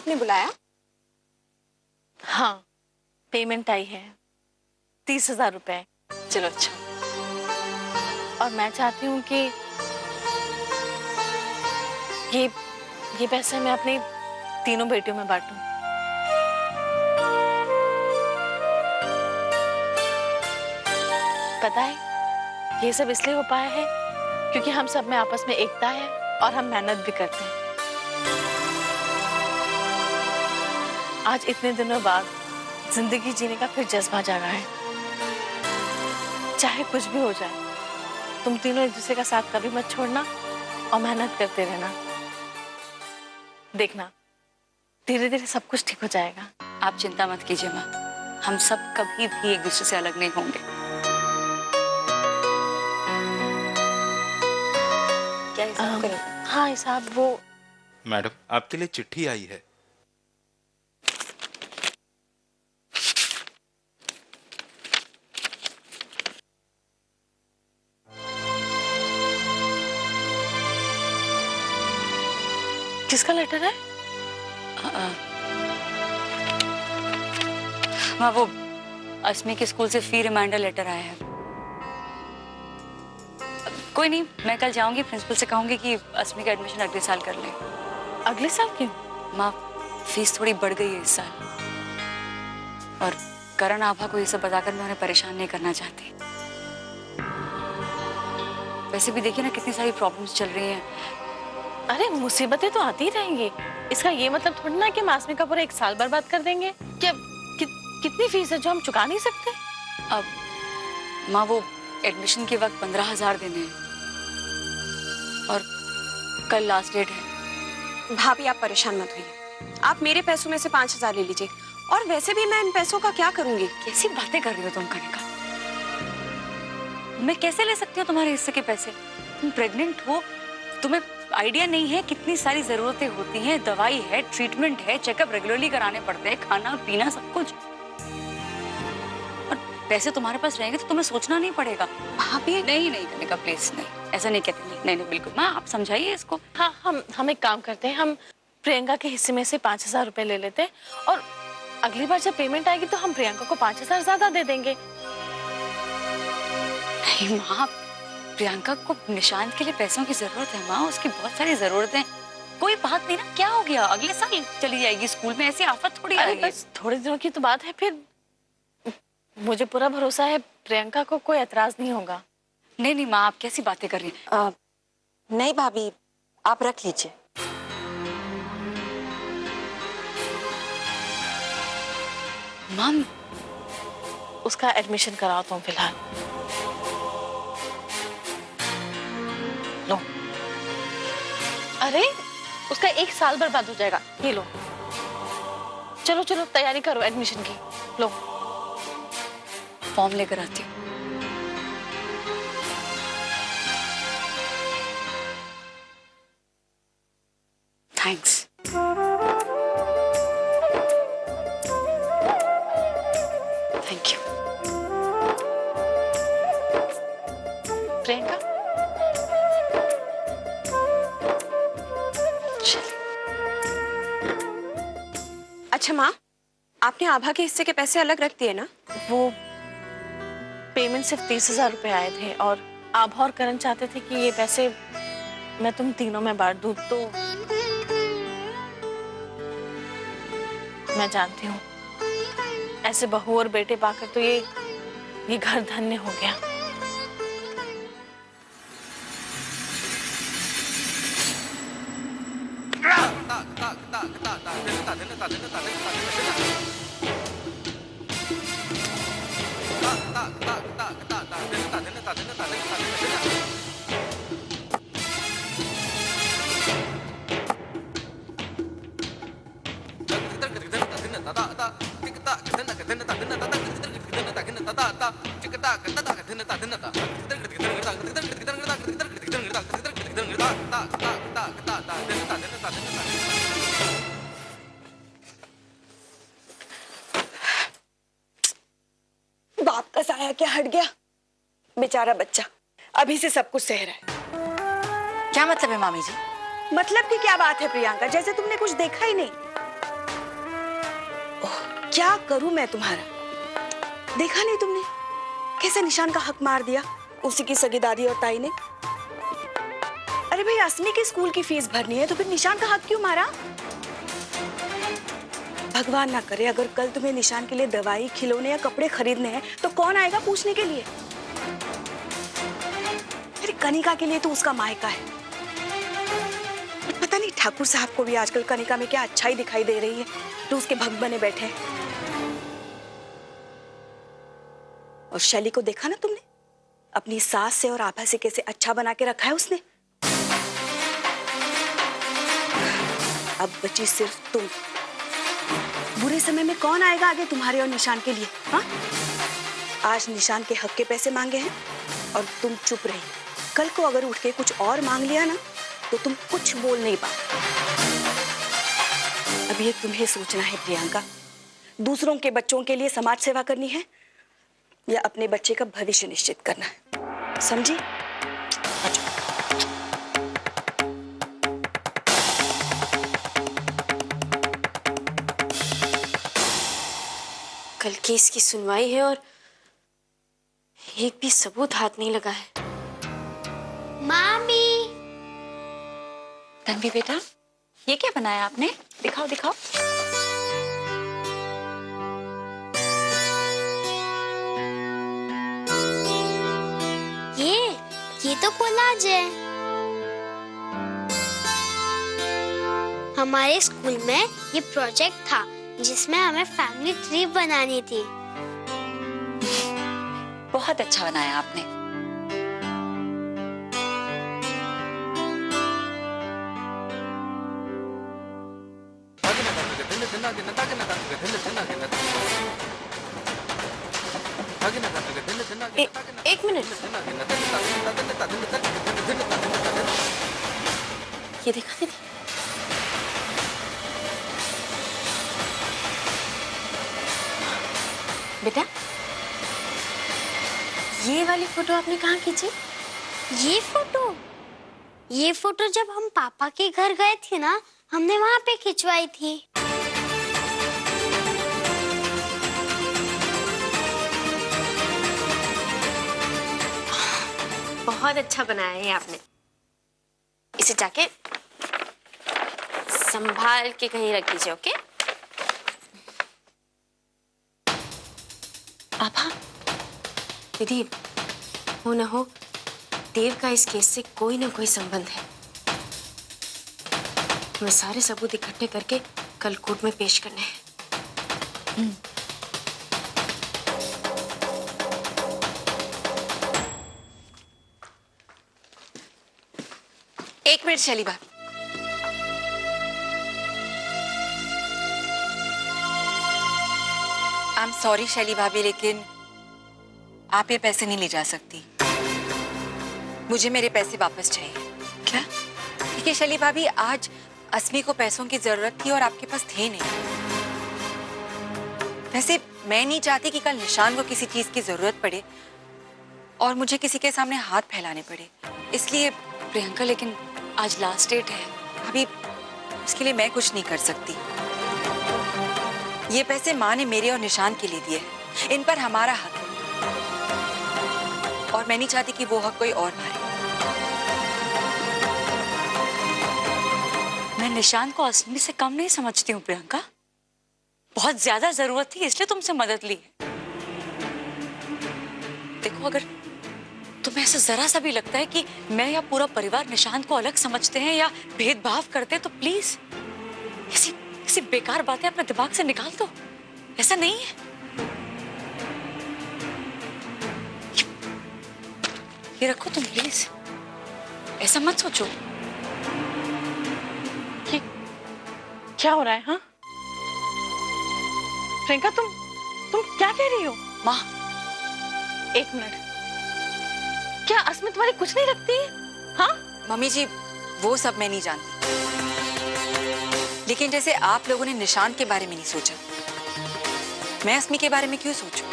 आपने बुलाया? हाँ, पेमेंट आई है 30,000 रुपए। चलो अच्छा। और मैं चाहती हूँ कि ये पैसे मैं अपनी तीनों बेटियों में बांटूं। पता है, ये सब इसलिए हो पाया है क्योंकि हम सब में आपस में एकता है और हम मेहनत भी करते हैं। आज इतने दिनों बाद जिंदगी जीने का फिर जज्बा जागा है। चाहे कुछ भी हो जाए, तुम तीनों एक दूसरे का साथ कभी मत छोड़ना और मेहनत करते रहना। देखना, धीरे धीरे सब कुछ ठीक हो जाएगा। आप चिंता मत कीजिए माँ, हम सब कभी भी एक दूसरे से अलग नहीं होंगे। क्या हिसाब करें? हाँ हिसाब वो। मैडम, आपके लिए चिट्ठी आई है। किसका लेटर है? माँ, वो अस्मी के स्कूल से फी रिमाइंडर लेटर आया है। कोई नहीं, मैं कल जाऊंगी, प्रिंसिपल से कहूंगी कि अस्मी का एडमिशन अगले साल कर ले। अगले साल क्यों? माँ, फीस थोड़ी बढ़ गई है इस साल, और करण आभा को ये सब बताकर मैं उन्हें परेशान नहीं करना चाहती। वैसे भी देखिए ना, कितनी सारी प्रॉब्लम्स चल रही हैं। अरे मुसीबतें तो आती ही रहेंगी, इसका ये मतलब थोड़ी ना कि हम आसमी का पूरा एक साल बर्बाद कर देंगे। क्या कितनी फीस है जो हम चुका नहीं सकते? अब माँ, वो एडमिशन के वक्त 15,000 देने हैं और कल लास्ट डेट है। भाभी आप परेशान मत होइए, आप मेरे पैसों में से 5,000 ले लीजिए। और वैसे भी मैं इन पैसों का क्या करूंगी? कैसी बातें कर रही हो तुम कनिका? मैं कैसे ले सकती हूँ तुम्हारे हिस्से के पैसे? तुम प्रेग्नेंट हो, तुम्हें आइडिया नहीं है कितनी सारी जरूरतें होती हैं। दवाई है, ट्रीटमेंट है, चेकअप रेगुलरली कराने पड़ते हैं, खाना पीना सब कुछ। और पैसे तुम्हारे पास रहेंगे तो तुम्हें सोचना नहीं पड़ेगा। भाभी नहीं नहीं कनिका, प्लीज नहीं, ऐसा नहीं कहती। नहीं नहीं बिल्कुल माँ, आप समझाइए इसको। हाँ, हम एक काम करते हैं, हम प्रियंका के हिस्से में से 5,000 रुपए ले लेते हैं और अगली बार जब पेमेंट आएगी तो हम प्रियंका को 5,000 ज्यादा दे देंगे। नहीं माँ, प्रियंका को निशांत के लिए पैसों की जरूरत है माँ, उसकी बहुत सारी जरूरतें। कोई बात नहीं ना, क्या हो गया, अगले साल चली जाएगी स्कूल में, ऐसी आफत थोड़ी आएगी। बस थोड़े दिनों की तो बात है, फिर मुझे पूरा भरोसा है प्रियंका को कोई एतराज नहीं होगा। नहीं नहीं माँ, आप कैसी बातें कर रही हैं? नहीं भाभी, आप रख लीजिए। मैम, उसका एडमिशन कराओ तुम फिलहाल। लो। अरे उसका एक साल बर्बाद हो जाएगा, ये लो। चलो चलो तैयारी करो एडमिशन की। लो फॉर्म लेकर आती हूँ। थैंक्स। Thank you. प्रियंका, अच्छा माँ, आपने आभा के हिस्से के पैसे अलग रख दिए ना? वो पेमेंट सिर्फ 30,000 रुपए आए थे और आभा और करण चाहते थे कि ये पैसे मैं तुम तीनों में बांट दूं, तो मैं जानती हूँ ऐसे बहू और बेटे पाकर तो ये घर धन्य हो गया। बाप का साया क्या हट गया, बेचारा बच्चा अभी से सब कुछ सह रहा है। क्या मतलब है मामी जी? मतलब की क्या बात है प्रियंका, जैसे तुमने कुछ देखा ही नहीं। क्या करूं मैं तुम्हारा? देखा नहीं तुमने कैसे निशान का हक मार दिया उसी की सगी दादी और ताई ने? अरे भाई, असमी के स्कूल की फीस भरनी है तो फिर निशान का हक क्यों मारा? भगवान ना करे अगर कल तुम्हें निशान के लिए दवाई, खिलौने या कपड़े खरीदने हैं तो कौन आएगा पूछने के लिए? अरे कनिका के लिए तो उसका मायका है। पता नहीं ठाकुर साहब को भी आजकल कनिका में क्या अच्छाई दिखाई दे रही है तो उसके भक्त बने बैठे हैं। और शैली को देखा ना तुमने, अपनी सास से और आपा से कैसे अच्छा बना के रखा है उसने। अब बची सिर्फ तुम। बुरे समय में कौन आएगा आगे तुम्हारे और निशान के लिए? हाँ, आज निशान के हक के पैसे मांगे हैं और तुम चुप रही। कल को अगर उठ के कुछ और मांग लिया ना तो तुम कुछ बोल नहीं पाओ। अब ये तुम्हें सोचना है प्रियंका, दूसरों के बच्चों के लिए समाज सेवा करनी है या अपने बच्चे का भविष्य निश्चित करना है, समझी? कल केस की सुनवाई है और एक भी सबूत हाथ नहीं लगा है। मामी, तन्वी बेटा, ये क्या बनाया आपने? दिखाओ दिखाओ। ये तो कोलाज है। हमारे स्कूल में ये प्रोजेक्ट था जिसमें हमें फैमिली ट्री बनानी थी। बहुत अच्छा बनाया आपने। एक मिनट, ये देखा दीदी? बेटा, ये वाली फोटो आपने कहाँ खींची? ये फोटो जब हम पापा के घर गए थे ना, हमने वहाँ पे खिंचवाई थी। बहुत अच्छा बनाया है आपने। इसे जाके संभाल के कहीं रख दीजिए, ओके? आभा, दीदी, हो न हो देव का इस केस से कोई ना कोई संबंध है। हमें सारे सबूत इकट्ठे करके कल कोर्ट में पेश करने हैं। एक मिनट शैली भाभी, आई एम सॉरी शैली भाभी, लेकिन आप ये पैसे नहीं ले जा सकती। मुझे मेरे पैसे वापस चाहिए। क्या? देखिए शैली भाभी, आज अस्मी को पैसों की जरूरत थी और आपके पास थे नहीं। वैसे मैं नहीं चाहती कि कल निशान को किसी चीज की जरूरत पड़े और मुझे किसी के सामने हाथ फैलाने पड़े, इसलिए। प्रियंका, लेकिन आज लास्ट डेट है। अभी इसके लिए मैं कुछ नहीं कर सकती। ये पैसे माँ ने मेरे और निशान के लिए दिए, इन पर हमारा हक है और मैं नहीं चाहती कि वो हक कोई और मारे। मैं निशान को असली से कम नहीं समझती हूँ प्रियंका। बहुत ज्यादा जरूरत थी इसलिए तुमसे मदद ली है। देखो, अगर तुम्हें ऐसा जरा सा भी लगता है कि मैं या पूरा परिवार निशांत को अलग समझते हैं या भेदभाव करते हैं तो प्लीज ऐसी बेकार बातें अपने दिमाग से निकाल दो। ऐसा नहीं है। ये रखो तुम प्लीज, ऐसा मत सोचो। ये क्या हो रहा है? हाँ प्रियंका, तुम क्या कह रही हो? माँ, एक मिनट, क्या अस्मी तुम्हारी कुछ नहीं लगती? हाँ मम्मी जी, वो सब मैं नहीं जानती, लेकिन जैसे आप लोगों ने निशान के बारे में नहीं सोचा, मैं अस्मी के बारे में क्यों सोचूं?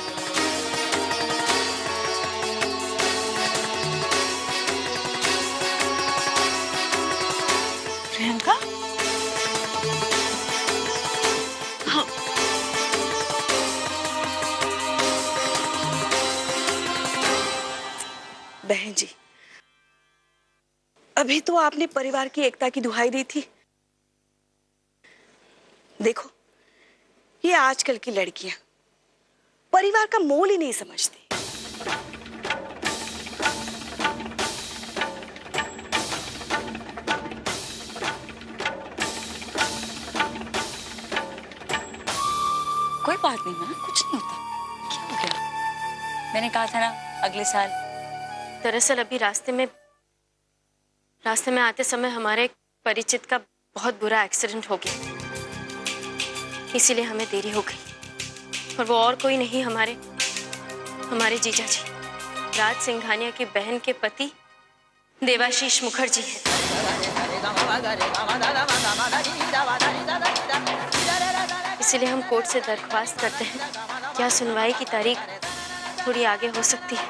प्रियंका, हाँ बहन जी, अभी तो आपने परिवार की एकता की दुहाई दी थी। देखो, ये आजकल की लड़कियां परिवार का मोल ही नहीं समझती। कोई बात नहीं माँ, कुछ नहीं होता। क्या हो गया? मैंने कहा था ना अगले साल। दरअसल अभी रास्ते में आते समय हमारे एक परिचित का बहुत बुरा एक्सीडेंट हो गया, इसीलिए हमें देरी हो गई। और वो और कोई नहीं, हमारे जीजा जी, राज सिंघानिया की बहन के पति देवाशीष मुखर्जी हैं। इसीलिए हम कोर्ट से दरख्वास्त करते हैं, क्या सुनवाई की तारीख थोड़ी आगे हो सकती है?